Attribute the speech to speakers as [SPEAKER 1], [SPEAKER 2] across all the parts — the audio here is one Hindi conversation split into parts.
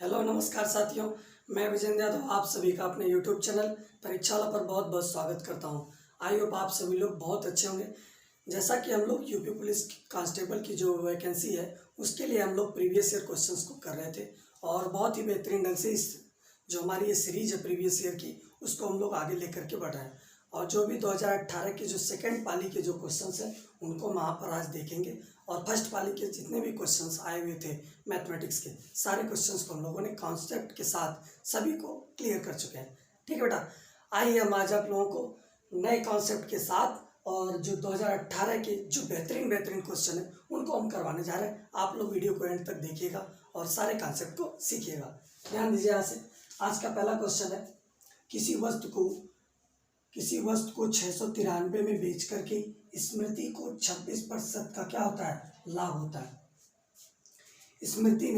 [SPEAKER 1] हेलो नमस्कार साथियों, मैं विजेंद्र यादव आप सभी का अपने यूट्यूब चैनल परीक्षाला पर बहुत बहुत स्वागत करता हूं। आई होप आप सभी लोग बहुत अच्छे होंगे। जैसा कि हम लोग यूपी पुलिस कांस्टेबल की जो वैकेंसी है उसके लिए हम लोग प्रीवियस ईयर क्वेश्चंस को कर रहे थे और बहुत ही बेहतरीन ढंग से इस जो हमारी ये सीरीज है प्रीवियस ईयर की उसको हम लोग आगे लेकर के बढ़ रहे हैं। और जो भी 2018 के जो सेकेंड पाली के जो क्वेश्चंस हैं उनको वहाँ पर आज देखेंगे और फर्स्ट पाली के जितने भी क्वेश्चंस आए हुए थे मैथमेटिक्स के सारे क्वेश्चंस को हम लोगों ने कॉन्सेप्ट के साथ सभी को क्लियर कर चुके हैं। ठीक है बेटा, आइए हम आज आप लोगों को नए कॉन्सेप्ट के साथ और जो 2018 के जो बेहतरीन क्वेश्चन है उनको हम करवाने जा रहे हैं। आप लोग वीडियो को एंड तक देखिएगा और सारे कॉन्सेप्ट को सीखिएगा। ध्यान दीजिए। यहाँ से आज का पहला क्वेश्चन है, किसी वस्तु को 693 में बेच करके स्मृति को 26% का क्या होता है, लाभ होता है। स्मृति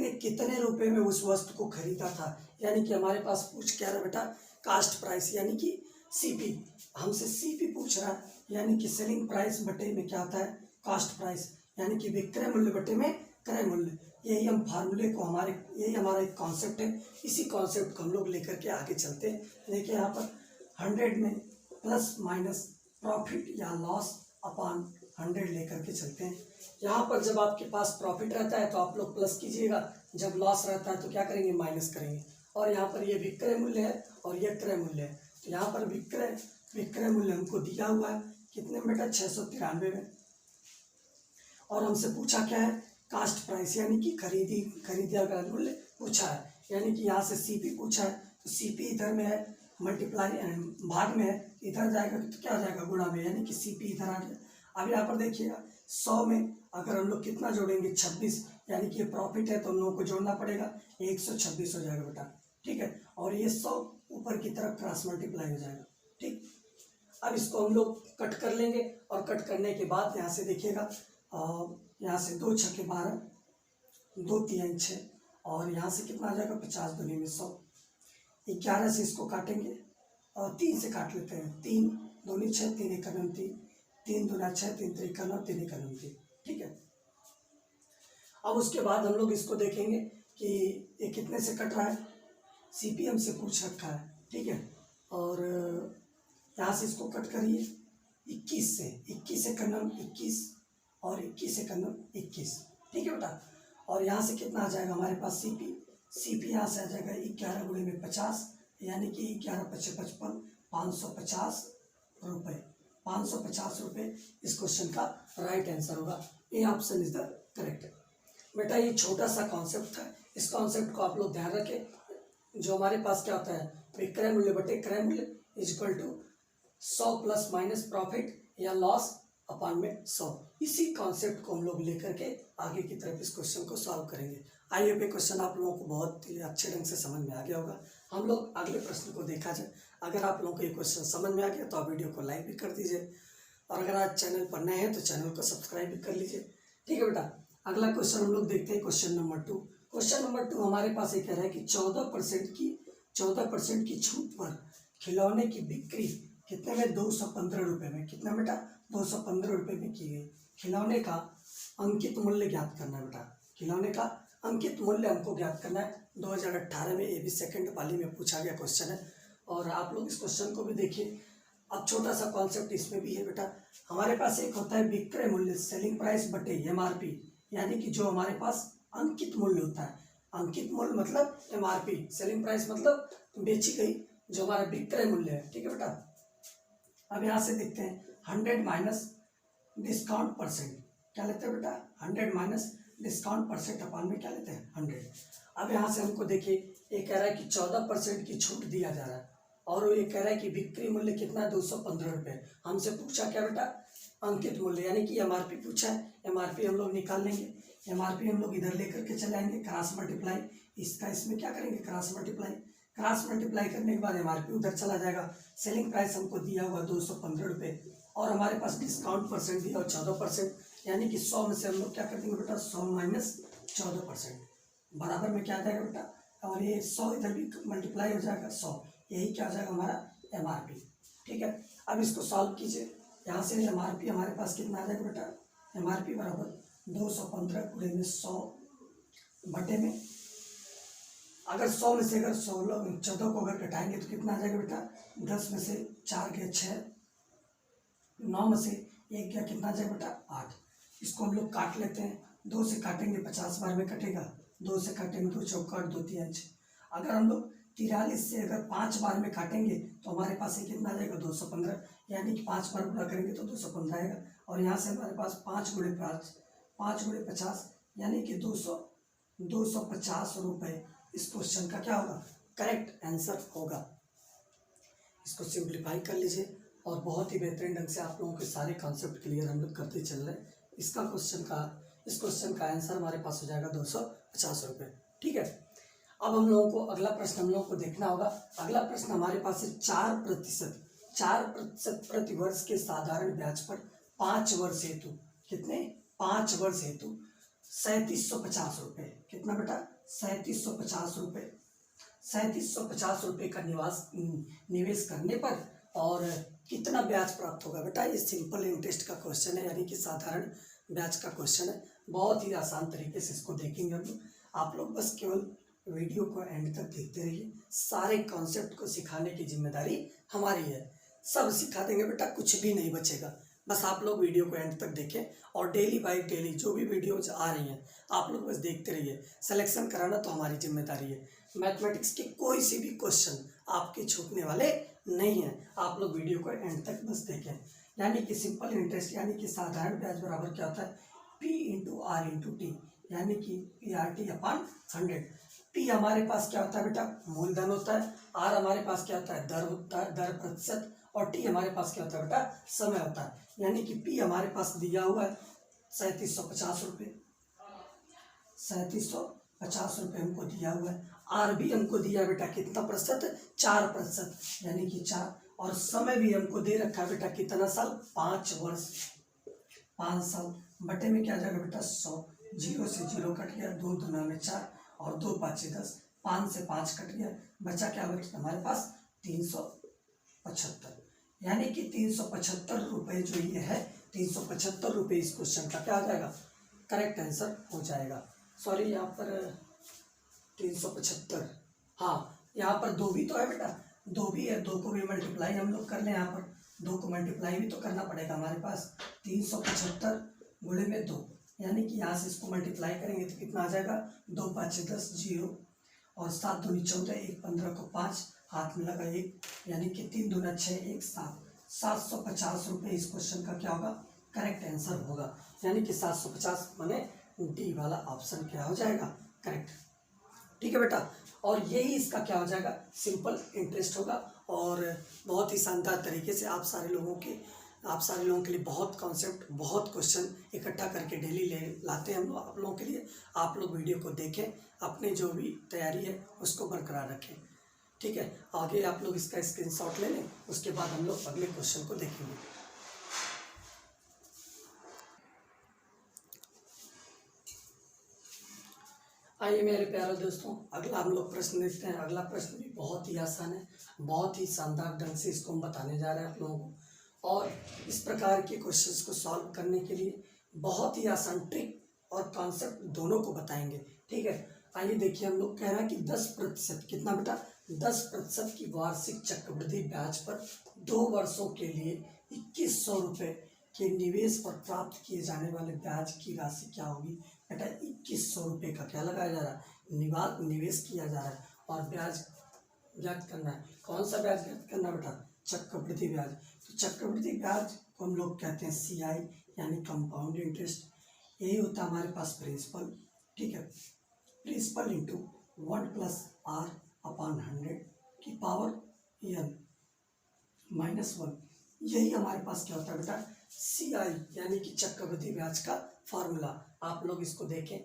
[SPEAKER 1] ने कितने रुपए में उस वस्तु को खरीदा था। यानी कि हमारे पास पूछ क्या रहा बेटा, कास्ट प्राइस यानी कि सीपी। हमसे सीपी पूछ रहा है, यानी कि सेलिंग प्राइस बटे में क्या होता है, कास्ट प्राइस, यानी कि विक्रय मूल्य बटे में क्रय मूल्य। यही हम फार्मूले को यही हमारा एक कॉन्सेप्ट है। इसी कॉन्सेप्ट को हम लोग लेकर के आगे चलते हैं। देखिए यहाँ पर 100 में प्लस माइनस प्रॉफिट या लॉस अपॉन 100 लेकर के चलते हैं। यहाँ पर जब आपके पास प्रॉफिट रहता है तो आप लोग प्लस कीजिएगा, जब लॉस रहता है तो क्या करेंगे, माइनस करेंगे। और यहाँ पर ये विक्रय मूल्य है और ये क्रय मूल्य है। तो यहाँ पर विक्रय मूल्य हमको दिया हुआ है कितने में बेटा, 693 में। और हमसे पूछा क्या है, कास्ट प्राइस यानी कि खरीदा गया मूल्य पूछा है। यानी कि यहाँ से सीपी पूछा है तो सीपी इधर में है, मल्टीप्लाई भाग में है, इधर जाएगा तो क्या हो जाएगा, गुणा में, यानी कि सीपी इधर आ गया। अब यहाँ पर देखिएगा 100 में अगर हम लोग कितना जोड़ेंगे, 26, यानी कि ये प्रॉफिट है तो हम लोगों को जोड़ना पड़ेगा, 126 हो जाएगा बेटा। ठीक है, और ये 100 ऊपर की तरफ क्रॉस मल्टीप्लाई हो जाएगा। ठीक, अब इसको हम लोग कट कर लेंगे और कट करने के बाद यहाँ से देखिएगा, यहाँ से 2 छक्के 12, 2 3 6 और यहाँ से कितना आ जाएगा, 50 दूनी में 100। 11 से इसको काटेंगे और 3 से काट लेते हैं, 3 दूनी 6, 3 1 9 3, 3 दूना 6, 3 3 1 9, 3 1 9 3। ठीक है, अब उसके बाद हम लोग इसको देखेंगे कि ये कितने से कट रहा है, सीपीएम से पूछ रखा है। ठीक है, और यहाँ से इसको कट करिए 21 से, 21 से करना 21 और 21 से करना 21। ठीक है बेटा, और यहाँ से कितना आ जाएगा हमारे पास, सीपी यहाँ से आ जाएगा 11 गुणे में 50, यानी कि 11 पचे 55, 550 रुपये। 550 रुपये इस क्वेश्चन का राइट आंसर होगा। A option is the correct. बेटा ये छोटा सा कॉन्सेप्ट था, इस कॉन्सेप्ट को आप लोग ध्यान रखें। जो हमारे पास क्या होता है, विक्रय मूल्य बटे क्रय मूल्य is equal to 100 plus minus profit या लॉस अपॉन में 100। इसी कॉन्सेप्ट को हम लोग लेकर के आगे की तरफ इस क्वेश्चन को सॉल्व करेंगे। आई होप ये क्वेश्चन आप लोगों को बहुत ही अच्छे ढंग से समझ में आ गया होगा। हम लोग अगले प्रश्न को देखा जाए। अगर आप लोगों को ये क्वेश्चन समझ में आ गया तो आप वीडियो को लाइक भी कर दीजिए और अगर आज चैनल पर नए हैं तो चैनल को सब्सक्राइब भी कर लीजिए। ठीक है बेटा, अगला क्वेश्चन हम लोग देखते हैं, क्वेश्चन नंबर 2। क्वेश्चन नंबर 2 हमारे पास ये कह रहा है कि 14% की छूट पर खिलौने की बिक्री कितने में, 215 रुपये में। कितना बेटा, 215 रुपये में की गई। खिलौने का अंकित मूल्य ज्ञात करना है बेटा, खिलौने का अंकित मूल्य हमको ज्ञात करना है। 2018 में ये भी सेकंड पाली में पूछा गया क्वेश्चन है और आप लोग इस क्वेश्चन को भी देखिए। अब छोटा सा कॉन्सेप्ट इसमें भी है बेटा, हमारे पास एक होता है विक्रय मूल्य, सेलिंग प्राइस बटे एमआरपी, यानी कि जो हमारे पास अंकित मूल्य होता है। अंकित मूल्य मतलब एमआरपी, सेलिंग प्राइस मतलब बेची गई जो हमारा विक्रय मूल्य है। ठीक है बेटा, अब यहाँ से देखते हैं 100 माइनस डिस्काउंट परसेंट, क्या लेते हैं बेटा, 100 माइनस डिस्काउंट परसेंट अपॉन में क्या लेते हैं, 100। अब यहाँ से हमको देखिए, ये कह रहा है कि 14% की छूट दिया जा रहा है और ये कह रहा है कि बिक्री मूल्य कितना है, 215 रुपये। हमसे पूछा क्या बेटा, अंकित मूल्य, यानी कि एमआरपी पूछा है। एमआरपी हम लोग निकाल लेंगे, एमआरपी हम लोग इधर लेकर के चले आएंगे, क्रॉस मल्टीप्लाई, इसका इसमें क्या करेंगे, क्रॉस मल्टीप्लाई करने के बाद एमआरपी उधर चला जाएगा। सेलिंग प्राइस हमको दिया हुआ 215 रुपये और हमारे पास डिस्काउंट परसेंट दिया 14%, यानी कि 100 में से हम लोग क्या कर देंगे बेटा, 100 माइनस 14% बराबर में क्या आ जाएगा बेटा, और ये 100 इधर भी मल्टीप्लाई हो जाएगा 100, यही क्या हो जाएगा हमारा एमआरपी। ठीक है, अब इसको सॉल्व कीजिए। यहाँ से एमआरपी हमारे पास कितना आ जाएगा बेटा, एमआरपी बराबर 215 गुणे में 100 बटे में अगर 100 में से अगर 14 को अगर घटाएंगे तो कितना आ जाएगा बेटा, 10 में से 4 गया 6, 9 में से 1 गया कितना आ जाएगा बेटा 8। इसको हम लोग काट लेते हैं, 2 से काटेंगे 50 बार में कटेगा, 2 से काटेंगे 2 चौक 8 2 3 6। अगर हम लोग 43 से अगर 5 बार में काटेंगे तो हमारे पास ये कितना आ जाएगा 215, यानी कि 5 बार गुणा करेंगे तो 215 आएगा। और यहाँ से हमारे पास 5 गुणे 5 5 गुणे 50 यानी कि 250 रुपये इस क्वेश्चन का क्या होगा, करेक्ट आंसर होगा। इसको सिंप्लीफाई कर लीजिए और बहुत ही बेहतरीन ढंग से आप लोगों के सारे कॉन्सेप्ट क्लियर हम लोग करते चल रहे हैं। इस क्वेश्चन का आंसर हमारे पास हो जाएगा 250 रुपये। ठीक है, अब हम लोगों को अगला प्रश्न हम लोगों को देखना होगा। अगला प्रश्न हमारे पास है 4% प्रति वर्ष के साधारण ब्याज पर 5 वर्ष हेतु, कितने 5 वर्ष हेतु 3750 रुपये, कितना बेटा 3750 रुपये, 3750 रुपये का निवेश करने पर और कितना ब्याज प्राप्त होगा। बेटा ये सिंपल इंटरेस्ट का क्वेश्चन है, यानी कि साधारण ब्याज का क्वेश्चन है। बहुत ही आसान तरीके से इसको देखेंगे हम लोग। आप लोग बस केवल वीडियो को एंड तक देखते रहिए। सारे कॉन्सेप्ट को सिखाने की जिम्मेदारी हमारी है, सब सिखा देंगे बेटा, कुछ भी नहीं बचेगा। बस आप लोग वीडियो को एंड तक देखें और डेली बाय डेली जो भी वीडियोज आ रही हैं आप लोग बस देखते रहिए। सिलेक्शन कराना तो हमारी जिम्मेदारी है। मैथमेटिक्स के कोई सी भी क्वेश्चन आपके छूटने वाले नहीं हैं, आप लोग वीडियो को एंड तक बस देखें। यानी कि सिंपल इंटरेस्ट यानी कि साधारण ब्याज बराबर क्या होता है, P into R into T, यानी कि PRT अपॉन 100। P हमारे पास क्या होता है बेटा, मूलधन होता है, R हमारे पास क्या होता है, दर होता है, दर प्रतिशत, और T हमारे पास क्या होता है बेटा, समय होता है। यानी कि P हमारे पास दिया हुआ है 3750 रुपये, 3750 रुपये हमको दिया हुआ है। R भी हमको दिया है बेटा कितना प्रतिशत, 4%, यानी कि 4, और समय भी हमको दे रखा है बेटा कितना साल, 5 वर्ष, 5 साल। बटे में क्या आ जाएगा बेटा 100, 0 से 0 कट गया, 2 दूना में 4 और 2 5 10, 5 से 5 कट गया, बचा क्या बचा हमारे पास 375, यानी कि 375 रुपये जो ये है, 375 रुपये इस क्वेश्चन का क्या आ जाएगा, करेक्ट आंसर हो जाएगा। सॉरी यहाँ पर 375, हाँ यहाँ पर 2 भी तो है बेटा, 2 भी है, 2 को भी मल्टीप्लाई हम लोग कर लें। यहाँ पर 2 को मल्टीप्लाई भी तो करना पड़ेगा हमारे पास, 375 गुणे में 2, यानी कि यहाँ से इसको मल्टीप्लाई करेंगे तो कितना आ जाएगा, 2 5 10 0 और 7 दूनी 14, 1 15 को 5 हाथ में लगा 1, यानी कि 3 दूना 6 1 7, 750 रुपये इस क्वेश्चन का क्या होगा, करेक्ट आंसर होगा। यानी कि 750 माने डी वाला ऑप्शन क्या हो जाएगा, करेक्ट। ठीक है बेटा, और यही इसका क्या हो जाएगा, सिंपल इंटरेस्ट होगा। और बहुत ही शानदार तरीके से आप सारे लोगों के लिए बहुत कॉन्सेप्ट, बहुत क्वेश्चन इकट्ठा करके डेली ले लाते हैं हम लोग आप लोगों के लिए। आप लोग वीडियो को देखें, अपनी जो भी तैयारी है उसको बरकरार रखें। ठीक है, आगे आप लोग इसका स्क्रीनशॉट ले लें, उसके बाद हम लोग अगले क्वेश्चन को देखेंगे। आइए मेरे प्यारे दोस्तों, अगला हम लोग प्रश्न देखते हैं। अगला प्रश्न भी बहुत ही आसान है, बहुत ही शानदार ढंग से इसको हम बताने जा रहे हैं आप लोगों को। और इस प्रकार के क्वेश्चंस को सॉल्व करने के लिए बहुत ही आसान ट्रिक और कॉन्सेप्ट दोनों को बताएंगे। ठीक है, आइए देखिए, हम लोग कह रहे हैं कि 10%, कितना बेटा, 10% की वार्षिक चक्रवृद्धि ब्याज पर 2 वर्षों के लिए 2100 रुपये के निवेश पर प्राप्त किए जाने वाले ब्याज की राशि क्या होगी। बेटा 2100 रुपये का क्या लगाया जा रहा है, निवेश किया जा रहा है और ब्याज ज्ञात करना है। कौन सा ब्याज ज्ञात करना बेटा, चक्रवृद्धि ब्याज। तो चक्रवृद्धि ब्याज को हम लोग कहते हैं CI, यानी कंपाउंड इंटरेस्ट। यही होता है हमारे पास प्रिंसिपल। ठीक है, प्रिंसिपल इंटू 1 + R अपॉन 100 की पावर n -1, यही हमारे पास क्या होता है बेटा, CI, यानी कि चक्रवृद्धि ब्याज का फार्मूला। आप लोग इसको देखें।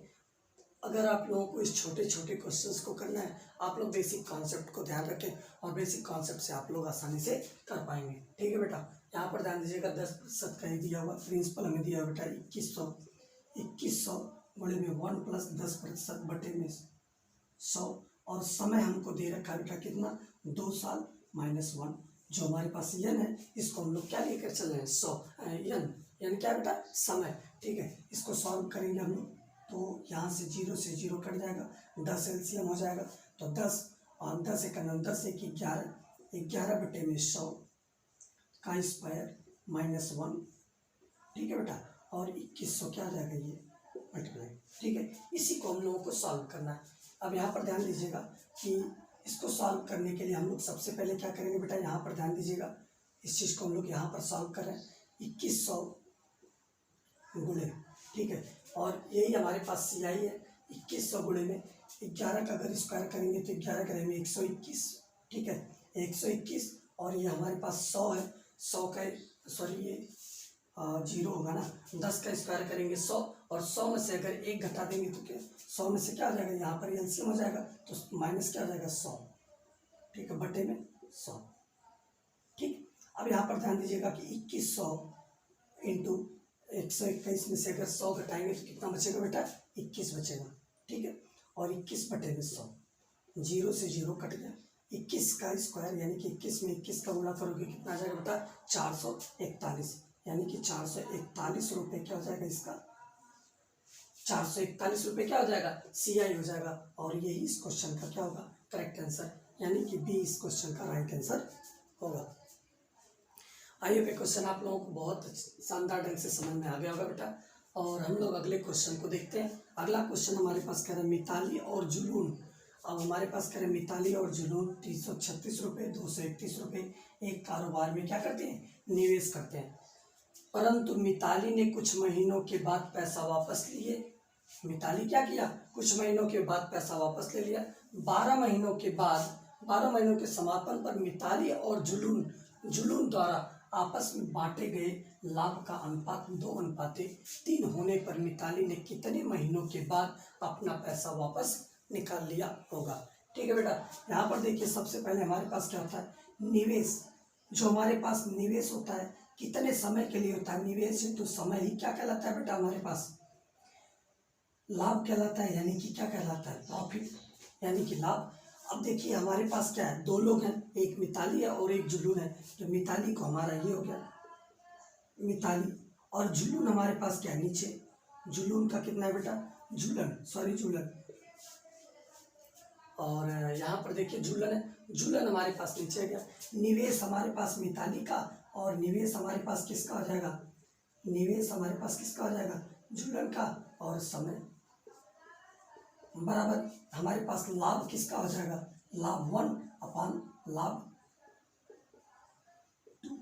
[SPEAKER 1] अगर आप लोगों को इस छोटे छोटे क्वेश्चंस को करना है, आप लोग बेसिक कॉन्सेप्ट को ध्यान रखें और बेसिक कॉन्सेप्ट से आप लोग आसानी से कर पाएंगे। ठीक है बेटा, यहाँ पर ध्यान दीजिएगा, 10% का ही दिया हुआ, प्रिंसिपल हमें दिया बेटा 2100 गुणे में 1 + 10% बटे में 100, और समय हमको दे रखा बेटा कितना, 2 साल -1, जो हमारे पास n है इसको हम लोग क्या लेकर चल रहे हैं, 100 n क्या बेटा, समय। ठीक है, इसको सॉल्व करेंगे हम लोग तो यहाँ से 0 से 0 कट जाएगा, 10 LCM हो जाएगा, तो तो 10 और 10 एक 10 एक 11, 11 बटे में 100 का स्क्वायर -1, ठीक है बेटा। और 2100 क्या आ जाएगा ये मल्टीप्लाई, ठीक है। इसी को हम लोगों को सॉल्व करना है। अब यहाँ पर ध्यान दीजिएगा कि इसको सॉल्व करने के लिए हम लोग सबसे पहले क्या करेंगे बेटा, यहाँ पर ध्यान दीजिएगा, इस चीज़ को हम लोग यहाँ पर सॉल्व कर रहे हैं 2100 गुणे, ठीक है। और यही हमारे पास CI है। 2100 गुणे में 11 का अगर स्क्वायर करेंगे तो 11 करेंगे 121, ठीक है, 121। और ये हमारे पास 100 है, 100 का सॉरी ये 0 होगा ना, 10 का स्क्वायर करेंगे 100, और 100 में से अगर 1 घटा देंगे तो क्या 100 में से क्या आ जाएगा, यहाँ पर एलसीएम हो जाएगा तो माइनस क्या आ जाएगा 100, ठीक है, बटे में 100, ठीक। अब यहाँ पर ध्यान दीजिएगा कि 2100 इंटू 121 में से अगर 100 घटाएंगे तो कितना बचेगा बेटा, 21 बचेगा, ठीक है। और 21 बटे में 100, 0 से 0 कट गया, 21 का स्क्वायर यानी कि 21 में 21 का गुणा करोगे कितना आ जाएगा बेटा, 441, यानी कि 441 रुपये क्या हो जाएगा इसका, 441 रुपये क्या हो जाएगा, CI हो जाएगा। और यही इस क्वेश्चन का क्या होगा, करेक्ट आंसर, यानी कि बी इस क्वेश्चन का राइट आंसर होगा। आई होप ये क्वेश्चन आप लोगों को बहुत शानदार ढंग से समझ में आ गया होगा बेटा। और हम लोग अगले क्वेश्चन को देखते हैं। अगला क्वेश्चन हमारे पास कह रहा है मिताली और जुनून। अब हमारे पास कह रहे हैं मिताली और जुनून 336 रुपये 231 रुपये एक कारोबार में क्या करते हैं, निवेश करते हैं। परंतु मिताली ने कुछ महीनों के बाद पैसा वापस लिए। मिताली क्या किया, कुछ महीनों के बाद पैसा वापस ले लिया। 12 महीनों के बाद, 12 महीनों के समापन पर मिताली और जुलून द्वारा आपस में बांटे गए लाभ का अनुपात 2:3 होने पर मिताली ने कितने महीनों के बाद अपना पैसा वापस निकाल लिया होगा, ठीक है बेटा। यहाँ पर देखिए सबसे पहले हमारे पास क्या होता है, निवेश। जो हमारे पास निवेश होता है कितने समय के लिए होता है, निवेश तो समय ही क्या कहलाता है बेटा, हमारे पास लाभ कहलाता है, यानी कि क्या कहलाता है, प्रॉफिट, यानी कि लाभ। अब देखिए हमारे पास क्या है, दो लोग हैं, एक मिताली है और एक जुलून है। तो मिताली को हमारा ये हो गया मिताली, और जुलून हमारे पास क्या है नीचे, जुलून का कितना है बेटा, जुलन, और यहाँ पर देखिए जुलन है, जुलन हमारे पास नीचे गया। निवेश हमारे पास मिताली का, और निवेश हमारे पास किसका हो जाएगा, निवेश हमारे पास किसका हो जाएगा, जुलन का, और समय बराबर हमारे पास लाभ किसका हो जाएगा, लाभ 1 लाभ 2,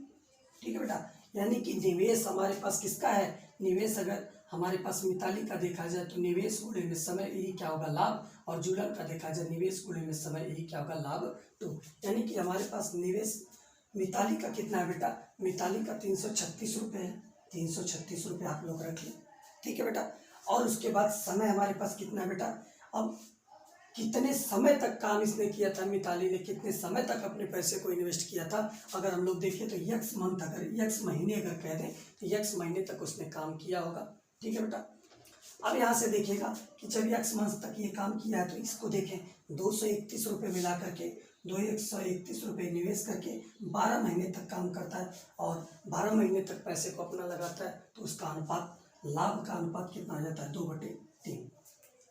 [SPEAKER 1] ठीक है बेटा। यानी कि निवेश हमारे पास किसका है, निवेश अगर हमारे पास मिताली का देखा जाए तो निवेश गुणे में समय यही क्या होगा, लाभ, और जुलन का देखा जाए निवेश गुणे में समय यही क्या होगा, लाभ 2। यानी कि हमारे पास निवेश मिताली का कितना है बेटा, मिताली का 336 रुपये है, 336 रुपये आप लोग रख लें, ठीक है बेटा। और उसके बाद समय हमारे पास कितना है बेटा, अब कितने समय तक काम इसने किया था, मिताली ने कितने समय तक अपने पैसे को इन्वेस्ट किया था। अगर हम लोग देखें तो यक्स मंथ, अगर यक्स महीने अगर कह दें तो यक्स महीने तक उसने काम किया होगा, ठीक है बेटा। अब यहाँ से देखिएगा कि जब यक्स मंथ तक ये काम किया है तो इसको देखें 231 रुपये मिला करके 231 रुपये निवेश करके 12 महीने तक काम करता है, और 12 महीने तक पैसे को अपना लगाता है, तो उसका अनुपात, लाभ का अनुपात कितना आ जाता है, 2/3।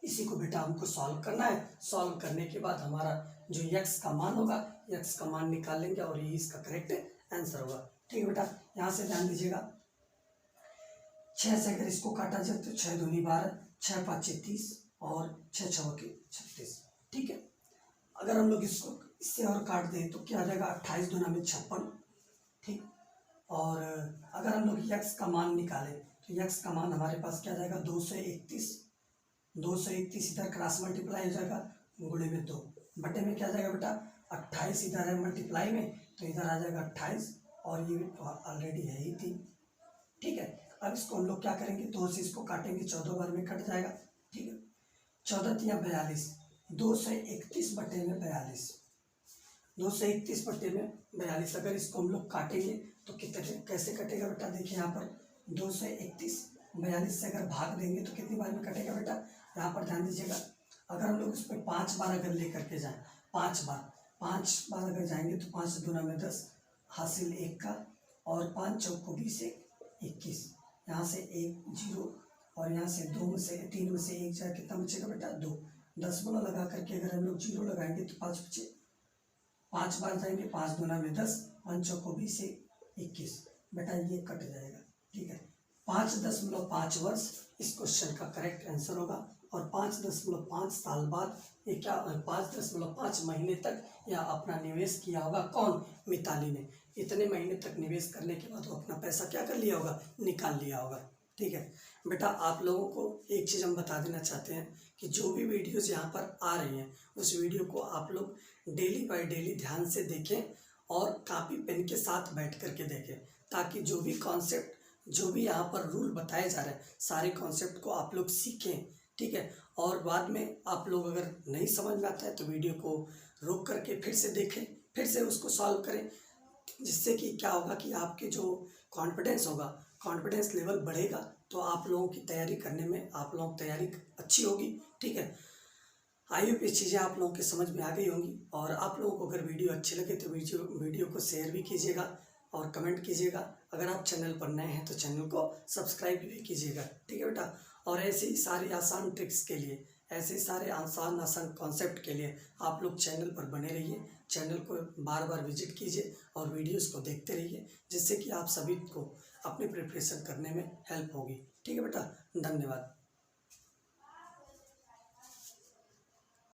[SPEAKER 1] इसी को बेटा हमको सॉल्व करना है। सॉल्व करने के बाद हमारा जो यक्स का मान होगा, यक्स का मान निकाल लेंगे और ये इसका करेक्ट आंसर होगा, ठीक है बेटा। यहाँ से ध्यान दीजिएगा, 6 से अगर इसको काटा जाए तो 6 दूनी 12, 6 5 30 और 6 6 36, ठीक है। अगर हम लोग इसको इससे और काट दें तो क्या आ जाएगा, 28 दूना में 56, ठीक। और अगर हम लोग यक्स का मान निकालें तो यक्स का मान हमारे पास क्या आ जाएगा, 231 इधर क्रॉस मल्टीप्लाई हो जाएगा, गुणे में 2 बटे में क्या आ जाएगा बेटा, 28 इधर है मल्टीप्लाई में तो इधर आ जाएगा 28, और ये ऑलरेडी है ही 3, ठीक है। अब इसको हम लोग क्या करेंगे, 2 से इसको काटेंगे, 14 बार में कट जाएगा, ठीक है। 14 तिया 42, 231 बटे में 42, 231 बटे में 42। अगर इसको हम लोग काटेंगे तो कितने कैसे कटेगा बेटा, देखिए यहाँ पर 231 42 से अगर भाग देंगे तो कितनी बार में कटेगा बेटा, यहाँ पर ध्यान दीजिएगा। अगर हम लोग इसमें 5 बार अगर ले करके जाएं, 5 बार अगर जाएंगे तो 5 दूना में 10 हासिल 1 का, और 5 चौक को 20 21, यहाँ से 1 0, और यहाँ से 2 में से 3 में से 1 जाए कितना बचेगा बेटा, 2। 10 लगा करके अगर हम लोग 0 लगाएंगे तो 5 बार जाएंगे, 5 दूना में 10, 5 चौको 20 से 21। बेटा ये कट जाएगा, ठीक है। 5.5 वर्ष इस क्वेश्चन का करेक्ट आंसर होगा। और 5.5 साल बाद ये क्या, 5.5 महीने तक यह अपना निवेश किया होगा। कौन? मिताली ने। इतने महीने तक निवेश करने के बाद वो अपना पैसा क्या कर लिया होगा, निकाल लिया होगा, ठीक है। बेटा आप लोगों को एक चीज़ हम बता देना चाहते हैं कि जो भी वीडियोज़ यहाँ पर आ रही हैं उस वीडियो को आप लोग डेली बाय डेली ध्यान से देखें और कापी पेन के साथ बैठ करके देखें, ताकि जो भी कॉन्सेप्ट, जो भी यहाँ पर रूल बताए जा रहे हैं सारे कॉन्सेप्ट को आप लोग सीखें, ठीक है। और बाद में आप लोग अगर नहीं समझ में आता है तो वीडियो को रोक करके फिर से देखें, फिर से उसको सॉल्व करें, जिससे कि क्या होगा कि आपके जो कॉन्फिडेंस होगा, कॉन्फिडेंस लेवल बढ़ेगा, तो आप लोगों की तैयारी करने में आप लोगों की तैयारी अच्छी होगी, ठीक है। आई होप ये चीज़ें आप लोगों के समझ में आ गई होंगी। और आप लोगों को अगर वीडियो अच्छी लगे तो वीडियो को शेयर भी कीजिएगा और कमेंट कीजिएगा। अगर आप चैनल पर नए हैं तो चैनल को सब्सक्राइब भी कीजिएगा, ठीक है बेटा। और ऐसे ही सारी आसान ट्रिक्स के लिए, ऐसे सारे आसान कॉन्सेप्ट के लिए आप लोग चैनल पर बने रहिए, चैनल को बार बार विजिट कीजिए और वीडियोस को देखते रहिए, जिससे कि आप सभी को अपनी प्रिपरेशन करने में हेल्प होगी, ठीक है बेटा। धन्यवाद।